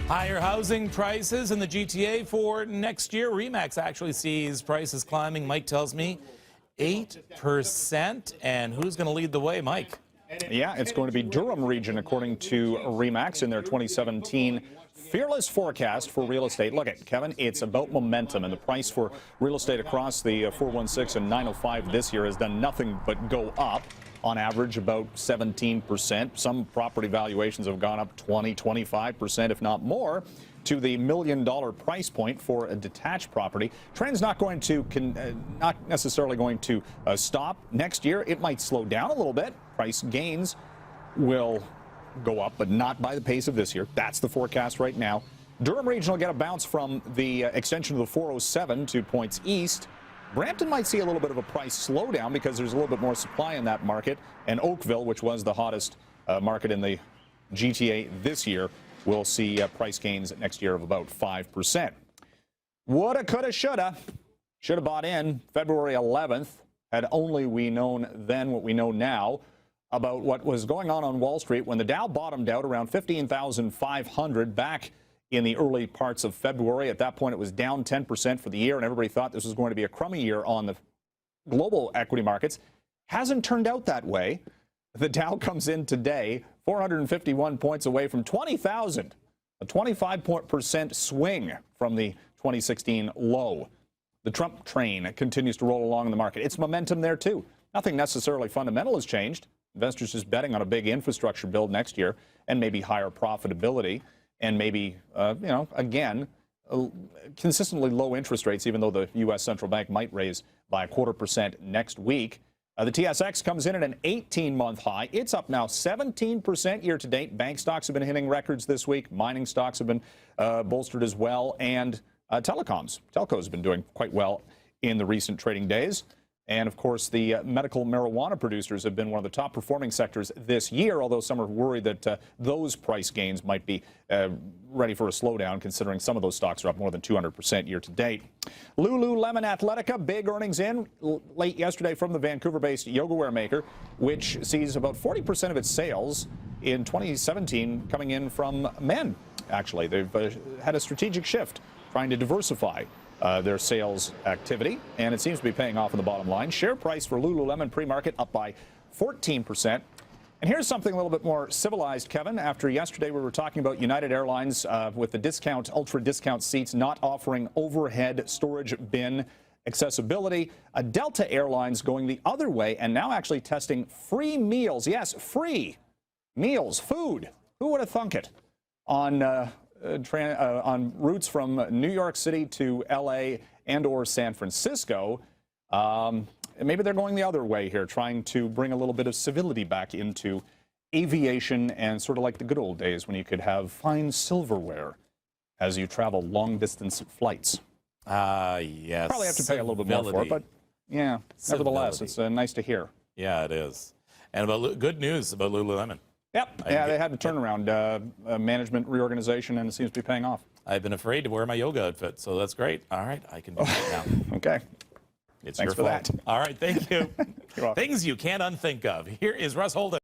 Higher housing prices in the GTA for next year. RE/MAX actually sees prices climbing, Mike tells me, 8%. And who's going to lead the way, Mike? Yeah, it's going to be Durham region, according to RE/MAX in their 2017 Fearless forecast for real estate. Look at Kevin, it's about momentum, and the price for real estate across the 416 and 905 this year has done nothing but go up. On average, about 17%. Some property valuations have gone up 20, 25%, if not more, to the $1 million price point for a detached property. Trend's not necessarily going to stop next year. It might slow down a little bit. Price gains will go up, but not by the pace of this year. That's the forecast right now. Durham region will get a bounce from the extension of the 407 to points east. Brampton might see a little bit of a price slowdown because there's a little bit more supply in that market. And Oakville, which was the hottest market in the GTA this year, will see price gains next year of about 5%. Woulda, coulda, shoulda. Should have bought in February 11th. Had only we known then what we know now about what was going on Wall Street when the Dow bottomed out around 15,500 back in the early parts of February. At that point, it was down 10% for the year, and everybody thought this was going to be a crummy year on the global equity markets. Hasn't turned out that way. The Dow comes in today 451 points away from 20,000, a 25% swing from the 2016 low. The Trump train continues to roll along in the market. It's momentum there, too. Nothing necessarily fundamental has changed. Investors just betting on a big infrastructure build next year and maybe higher profitability. And maybe, again, consistently low interest rates, even though the U.S. Central Bank might raise by 0.25% next week. The TSX comes in at an 18-month high. It's up now 17% year-to-date. Bank stocks have been hitting records this week. Mining stocks have been bolstered as well. And telcos have been doing quite well in the recent trading days. And, of course, the medical marijuana producers have been one of the top performing sectors this year, although some are worried that those price gains might be ready for a slowdown, considering some of those stocks are up more than 200% year to date. Lululemon Athletica, big earnings in late yesterday from the Vancouver-based yoga wear maker, which sees about 40% of its sales in 2017 coming in from men, actually. They've had a strategic shift, trying to diversify their sales activity, and it seems to be paying off in the bottom line. Share price for Lululemon pre-market up by 14%. And here's something a little bit more civilized, Kevin. After yesterday we were talking about United Airlines with the ultra discount seats not offering overhead storage bin accessibility. Delta Airlines going the other way and now actually testing free meals. Yes, free meals, food. Who would have thunk it? On routes from New York City to L.A. and or San Francisco. Maybe they're going the other way here, trying to bring a little bit of civility back into aviation and sort of like the good old days when you could have fine silverware as you travel long-distance flights. Yes. Probably have to pay a little bit more for it, but yeah, nevertheless, it's nice to hear. Yeah, it is. And good news about Lululemon. Yep. Yeah, they had the turnaround management reorganization, and it seems to be paying off. I've been afraid to wear my yoga outfit, so that's great. All right, I can do that now. Okay. It's Thanks your for fault. that. All right, thank you. You're welcome. Things you can't unthink of. Here is Russ Holden.